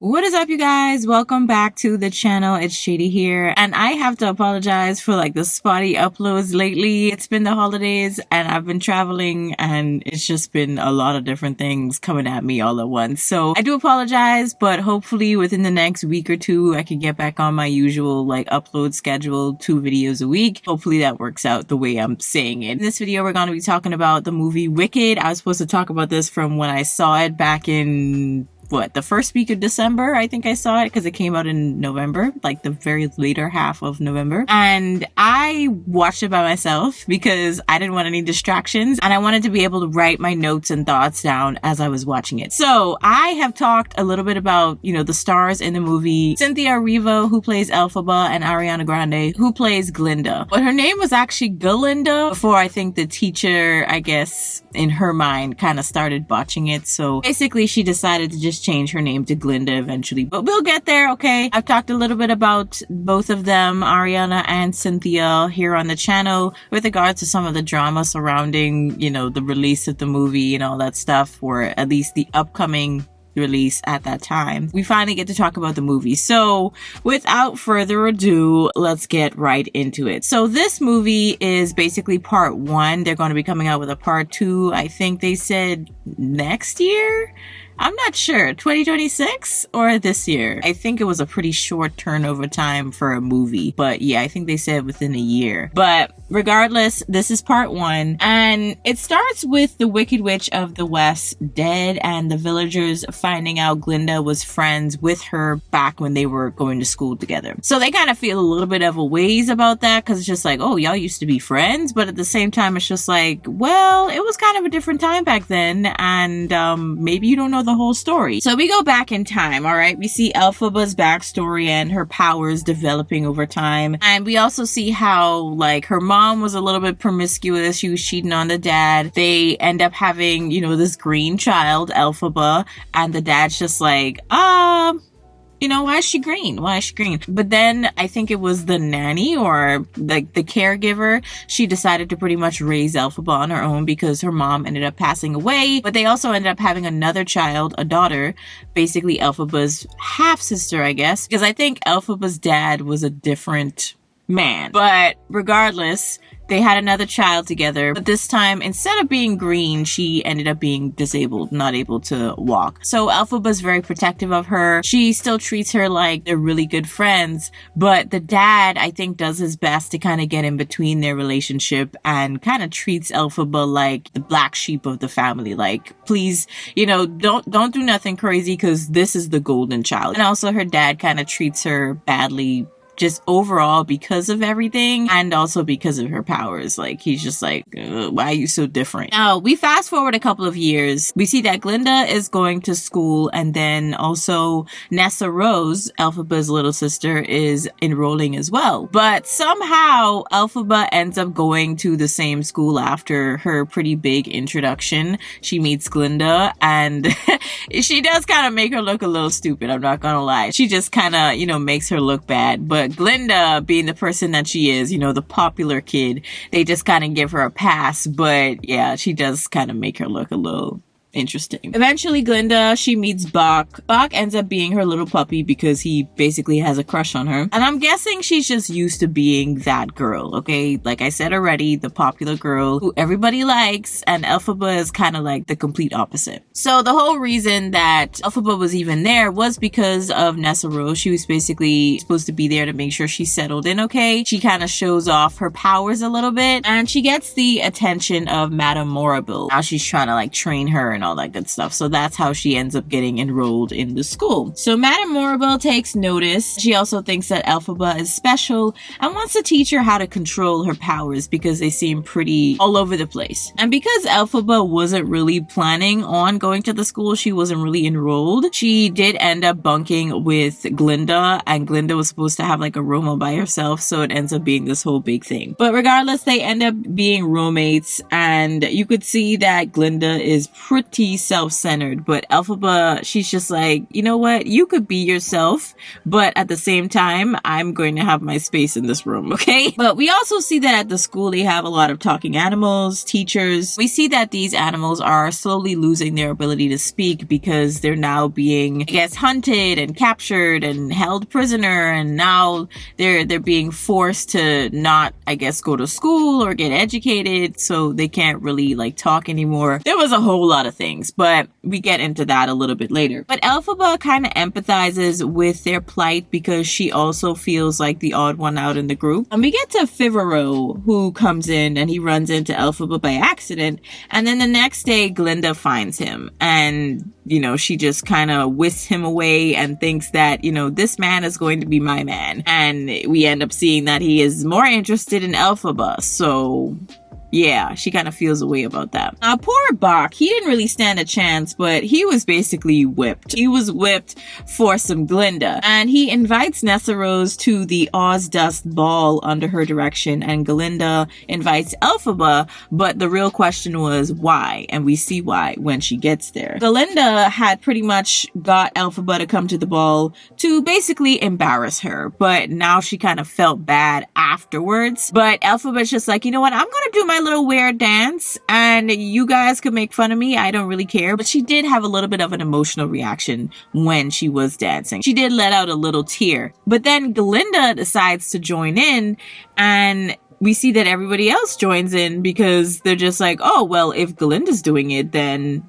What is up, you guys? Welcome back to the channel. It's Shady here, and I have to apologize for the spotty uploads lately. It's been the holidays and I've been traveling, and it's just been a lot of different things coming at me all at once. So I do apologize, but hopefully within the next week or two, I can get back on my usual upload schedule, 2 videos a week. Hopefully that works out the way I'm saying it. In this video, we're going to be talking about the movie Wicked. I was supposed to talk about this from when I saw it back in the first week of December. I think I saw it because it came out in November, the very later half of November. And I watched it by myself because I didn't want any distractions and I wanted to be able to write my notes and thoughts down as I was watching it. So I have talked a little bit about, the stars in the movie. Cynthia Erivo, who plays Elphaba, and Ariana Grande, who plays Glinda. But her name was actually Galinda before I think the teacher, I guess, in her mind kind of started botching it. So basically she decided to just change her name to Glinda eventually, but we'll get there. Okay, I've talked a little bit about both of them, Ariana and Cynthia, here on the channel with regards to some of the drama surrounding, the release of the movie and all that stuff, or at least the upcoming release at that time. We finally get to talk about the movie. So without further ado, let's get right into it. So this movie is basically part 1. They're going to be coming out with a part 2. I think they said next year. I'm not sure, 2026 or this year. I think it was a pretty short turnover time for a movie, but yeah, I think they said within a year. But regardless, this is part 1, and it starts with the Wicked Witch of the West dead and the villagers finding out Glinda was friends with her back when they were going to school together. So they kind of feel a little bit of a ways about that, because it's just oh, y'all used to be friends, but at the same time, it's just well, it was kind of a different time back then, and maybe you don't know the whole story. So we go back in time, all right? We see Elphaba's backstory and her powers developing over time. And we also see how, her mom was a little bit promiscuous. She was cheating on the dad. They end up having, this green child, Elphaba, and the dad's just why is she green? Why is she green? But then I think it was the nanny or the caregiver. She decided to pretty much raise Elphaba on her own because her mom ended up passing away. But they also ended up having another child, a daughter, basically Elphaba's half sister, I guess, because I think Elphaba's dad was a different man. But regardless, they had another child together, but this time, instead of being green, she ended up being disabled, not able to walk. So Elphaba's very protective of her. She still treats her like they're really good friends, but the dad, I think, does his best to kind of get in between their relationship and kind of treats Elphaba like the black sheep of the family. Please, don't do nothing crazy because this is the golden child. And also her dad kind of treats her badly, just overall because of everything, and also because of her powers. He's just why are you so different? Now, we fast forward a couple of years. We see that Glinda is going to school, and then also Nessa Rose, Elphaba's little sister, is enrolling as well. But somehow, Elphaba ends up going to the same school after her pretty big introduction. She meets Glinda, and she does kind of make her look a little stupid, I'm not gonna lie. She just kind of, makes her look bad. But Glinda, being the person that she is, the popular kid, they just kind of give her a pass. But yeah, she does kind of make her look a little interesting. Eventually, Glinda, she meets Bach. Bach ends up being her little puppy because he basically has a crush on her. And I'm guessing she's just used to being that girl, okay? Like I said already, the popular girl who everybody likes, and Elphaba is kind of the complete opposite. So the whole reason that Elphaba was even there was because of Nessa Rose. She was basically supposed to be there to make sure she settled in okay. She kind of shows off her powers a little bit, and she gets the attention of Madame Morrible. Now she's trying to train her and all that good stuff. So that's how she ends up getting enrolled in the school. So Madame Morrible takes notice. She also thinks that Elphaba is special and wants to teach her how to control her powers because they seem pretty all over the place. And because Elphaba wasn't really planning on going to the school, she wasn't really enrolled. She did end up bunking with Glinda, and Glinda was supposed to have a room all by herself, so it ends up being this whole big thing. But regardless, they end up being roommates, and you could see that Glinda is pretty pretty self-centered, but Elphaba, she's just like, you know what? You could be yourself, but at the same time, I'm going to have my space in this room, okay? But we also see that at the school, they have a lot of talking animals, teachers. We see that these animals are slowly losing their ability to speak because they're now being, I guess, hunted and captured and held prisoner, and now they're being forced to not, I guess, go to school or get educated, so they can't really like talk anymore. There was a whole lot of things, but we get into that a little bit later. But Elphaba kind of empathizes with their plight because she also feels like the odd one out in the group. And we get to Fivaro, who comes in and he runs into Elphaba by accident, and then the next day Glinda finds him, and she just kind of whisks him away and thinks that, this man is going to be my man. And we end up seeing that he is more interested in Elphaba. So yeah, she kind of feels a way about that. Now, poor Bach, he didn't really stand a chance, but he was basically whipped. He was whipped for some Glinda. And he invites Nessarose to the Ozdust ball under her direction, and Glinda invites Elphaba, but the real question was why, and we see why when she gets there. Glinda had pretty much got Elphaba to come to the ball to basically embarrass her, but now she kind of felt bad afterwards. But Elphaba's just like, you know what, I'm gonna do my little weird dance and you guys could make fun of me, I don't really care. But she did have a little bit of an emotional reaction when she was dancing. She did let out a little tear, but then Glinda decides to join in, and we see that everybody else joins in because they're just like, oh well, if Glinda's doing it, then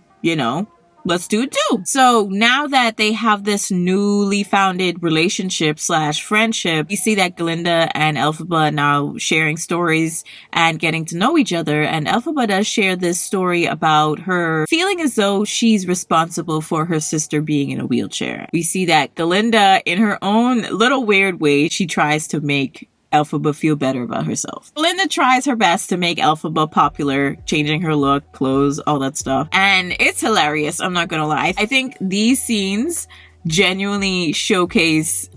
let's do it too. So now that they have this newly founded relationship / friendship, we see that Glinda and Elphaba are now sharing stories and getting to know each other. And Elphaba does share this story about her feeling as though she's responsible for her sister being in a wheelchair. We see that Glinda, in her own little weird way, she tries to make Elphaba feel better about herself. Glinda tries her best to make Elphaba popular, changing her look, clothes, all that stuff. And it's hilarious, I'm not gonna lie. I think these scenes genuinely showcase,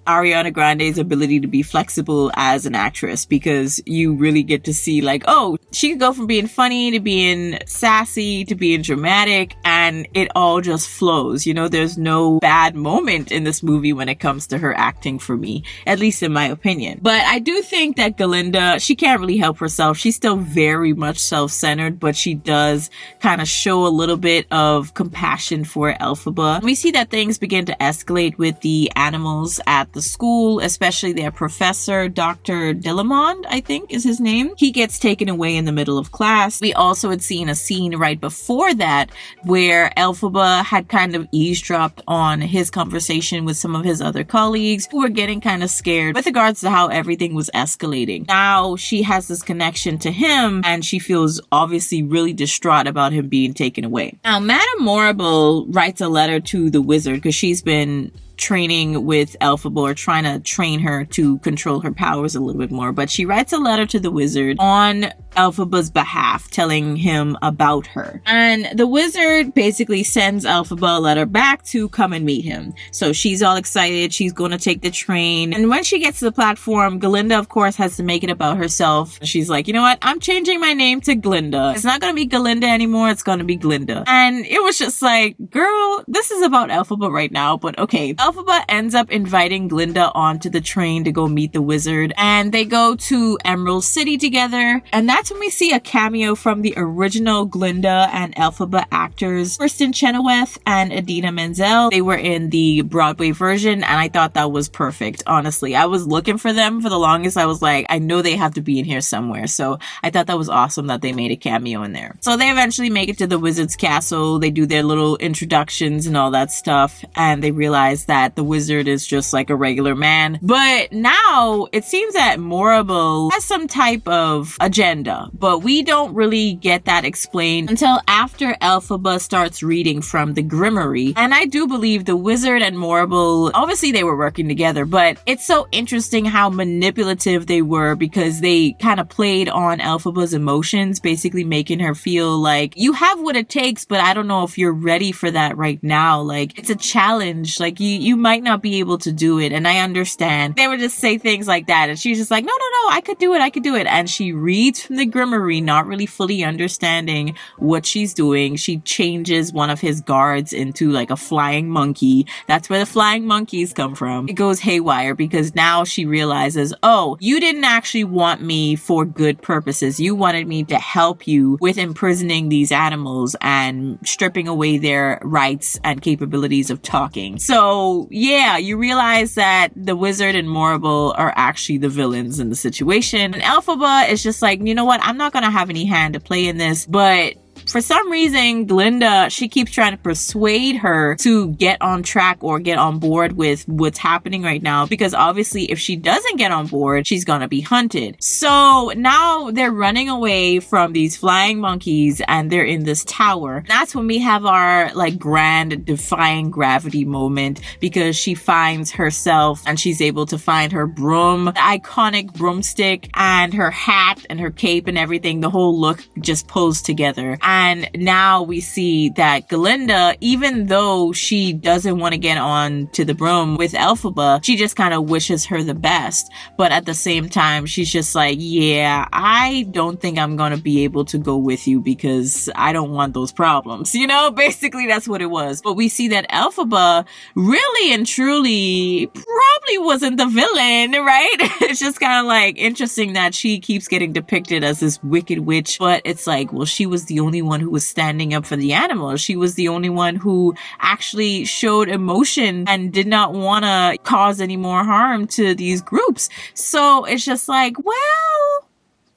Ariana Grande's ability to be flexible as an actress, because you really get to see like, oh, she can go from being funny to being sassy to being dramatic, and it all just flows. There's no bad moment in this movie when it comes to her acting, for me, at least in my opinion. But I do think that Glinda, she can't really help herself. She's still very much self-centered, but she does kind of show a little bit of compassion for Elphaba. We see that things begin to escalate with the animals at the school, especially their professor, Dr. Dillamond, I think is his name. He gets taken away in the middle of class. We also had seen a scene right before that where Elphaba had kind of eavesdropped on his conversation with some of his other colleagues who were getting kind of scared with regards to how everything was escalating. Now she has this connection to him, and she feels obviously really distraught about him being taken away. Now, Madame Morrible writes a letter to the wizard because she's been training with Elphaba, or trying to train her to control her powers a little bit more. But she writes a letter to the wizard on Elphaba's behalf, telling him about her. And the wizard basically sends Elphaba a letter back to come and meet him. So she's all excited. She's going to take the train. And when she gets to the platform, Glinda, of course, has to make it about herself. She's like, you know what? I'm changing my name to Glinda. It's not going to be Galinda anymore. It's going to be Glinda. And it was just like, girl, this is about Elphaba right now, but okay. Elphaba ends up inviting Glinda onto the train to go meet the wizard, and they go to Emerald City together, and that's when we see a cameo from the original Glinda and Elphaba actors, Kristen Chenoweth and Idina Menzel. They were in the Broadway version, and I thought that was perfect, honestly. I was looking for them for the longest. I was like, I know they have to be in here somewhere, so I thought that was awesome that they made a cameo in there. So they eventually make it to the wizard's castle. They do their little introductions and all that stuff, and they realize that the wizard is just like a regular man. But now it seems that Morrible has some type of agenda, but we don't really get that explained until after Elphaba starts reading from the Grimoire. And I do believe the wizard and Morrible, obviously they were working together, but it's so interesting how manipulative they were, because they kind of played on Elphaba's emotions, basically making her feel like you have what it takes, but I don't know if you're ready for that right now. Like, it's a challenge. Like, you you might not be able to do it. And I understand. They would just say things like that. And she's just like, no, I could do it. And she reads from the grimoire, not really fully understanding what she's doing. She changes one of his guards into like a flying monkey. That's where the flying monkeys come from. It goes haywire because now she realizes, oh, you didn't actually want me for good purposes. You wanted me to help you with imprisoning these animals and stripping away their rights and capabilities of talking. So yeah, you realize that the wizard and Morrible are actually the villains in the situation. And Elphaba is just like, you know what? I'm not going to have any hand to play in this, but for some reason, Glinda, she keeps trying to persuade her to get on track or get on board with what's happening right now. Because obviously, if she doesn't get on board, she's going to be hunted. So now they're running away from these flying monkeys and they're in this tower. That's when we have our like grand defying gravity moment because she finds herself and she's able to find her broom, the iconic broomstick, and her hat and her cape and everything. The whole look just pulls together. And now we see that Glinda, even though she doesn't want to get on to the broom with Elphaba, she just kind of wishes her the best. But at the same time, she's just like, yeah, I don't think I'm going to be able to go with you because I don't want those problems. You know, basically that's what it was. But we see that Elphaba really and truly probably wasn't the villain, right? It's just kind of like interesting that she keeps getting depicted as this wicked witch. But it's like, well, she was the only one who was standing up for the animals. She was the only one who actually showed emotion and did not want to cause any more harm to these groups. So it's just like, well,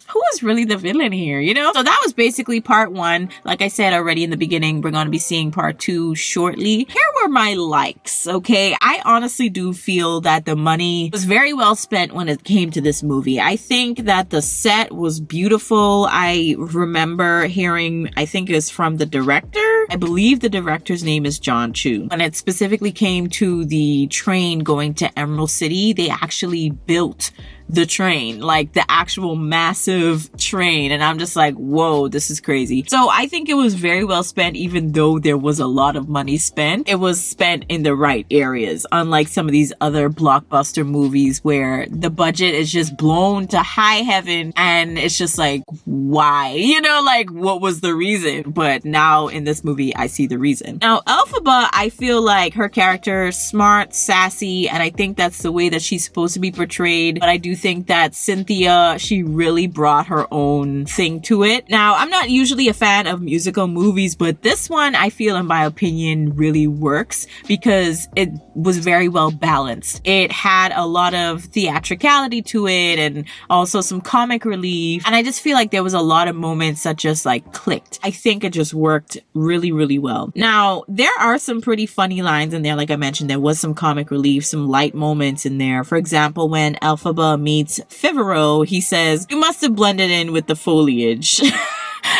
who is really the villain here, you know? So that was basically part one. Like I said already in the beginning, we're going to be seeing part two shortly. Here were my likes, okay? I honestly do feel that the money was very well spent when it came to this movie. I think that the set was beautiful. I remember hearing, I think it was from the director. I believe the director's name is John Chu. When it specifically came to the train going to Emerald City, they actually built the train, like the actual massive train. And I'm just like, whoa, this is crazy. So I think it was very well spent, even though there was a lot of money spent. It was spent in the right areas, unlike some of these other blockbuster movies where the budget is just blown to high heaven and it's just like, why? You know, like what was the reason? But now in this movie, I see the reason. Now, Elphaba, I feel like her character, smart, sassy, and I think that's the way that she's supposed to be portrayed. But I do think that Cynthia, she really brought her own thing to it. Now, I'm not usually a fan of musical movies, but this one, I feel, in my opinion, really works because it was very well balanced. It had a lot of theatricality to it and also some comic relief. And I just feel like there was a lot of moments that just like clicked. I think it just worked really, really well. Now, there are some pretty funny lines in there. Like I mentioned, there was some comic relief, some light moments in there. For example, when Elphaba meets Figaro, he says, "You must have blended in with the foliage."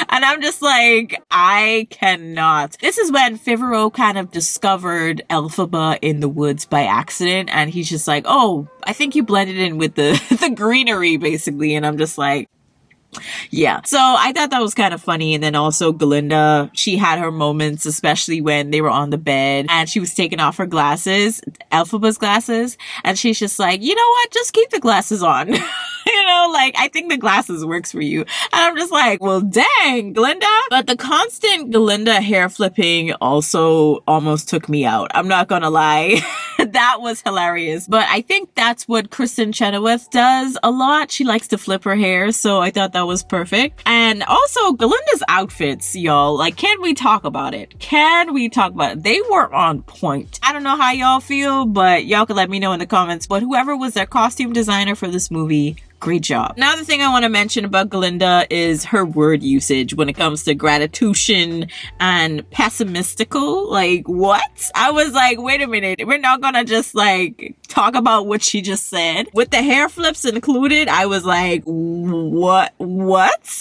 And I'm just like, I cannot. This is when Figaro kind of discovered Elphaba in the woods by accident. And he's just like, oh, I think you blended in with the greenery, basically. And I'm just like, yeah. So I thought that was kind of funny. And then also Glinda, she had her moments, especially when they were on the bed and she was taking off her glasses, Elphaba's glasses. And she's just like, you know what? Just keep the glasses on. You know, like, I think the glasses works for you. And I'm just like, well, dang, Glinda. But the constant Glinda hair flipping also almost took me out. I'm not gonna lie. That was hilarious. But I think that's what Kristen Chenoweth does a lot. She likes to flip her hair. So I thought that was perfect. And also Glinda's outfits, y'all. Like, can we talk about it? Can we talk about it? They were on point. I don't know how y'all feel, but y'all can let me know in the comments. But whoever was their costume designer for this movie, great job. Another thing I want to mention about Glinda is her word usage when it comes to gratification and pessimistical. Like, what? I was like, wait a minute. We're not gonna just like talk about what she just said. With the hair flips included, I was like, what?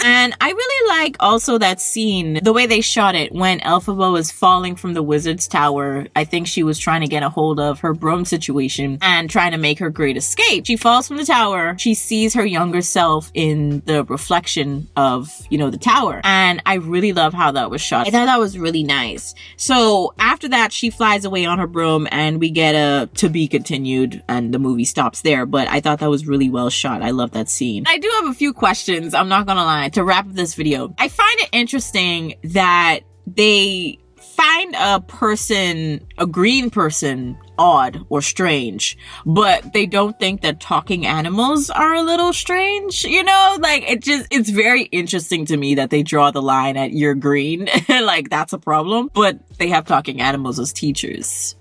And I really like also that scene, the way they shot it when Elphaba was falling from the wizard's tower. I think she was trying to get a hold of her broom situation and trying to make her great escape. She falls from the tower. She sees her younger self in the reflection of, the tower. And I really love how that was shot. I thought that was really nice. So after that, she flies away on her broom and we get a to be continued and the movie stops there. But I thought that was really well shot. I love that scene. I do have a few questions, I'm not gonna lie, to wrap up this video. I find it interesting that they find a green person odd or strange, but they don't think that talking animals are a little strange, like it's very interesting to me that they draw the line at you're green. Like that's a problem, but they have talking animals as teachers.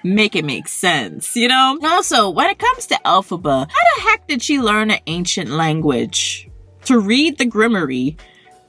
Make it make sense, And also, when it comes to Elphaba, how the heck did she learn an ancient language to read the Grimoire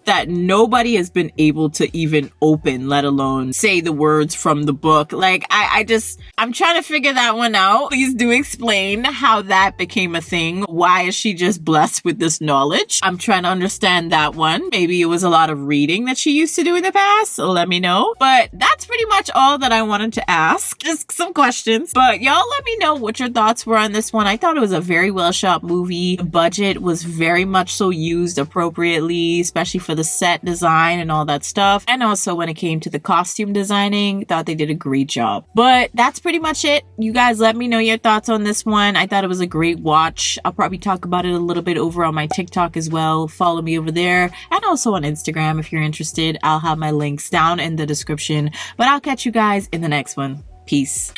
that nobody has been able to even open, let alone say the words from the book? Like, I'm trying to figure that one out. Please do explain how that became a thing. Why is she just blessed with this knowledge? I'm trying to understand that one. Maybe it was a lot of reading that she used to do in the past. So let me know. But that's pretty much all that I wanted to ask. Just some questions. But y'all let me know what your thoughts were on this one. I thought it was a very well shot movie. The budget was very much so used appropriately, especially for the set design and all that stuff. And also when it came to the costume designing, thought they did a great job. But that's pretty much it. You guys let me know your thoughts on this one. I thought it was a great watch. I'll probably talk about it a little bit over on my TikTok as well. Follow me over there and also on Instagram if you're interested. I'll have my links down in the description. But I'll catch you guys in the next one. Peace.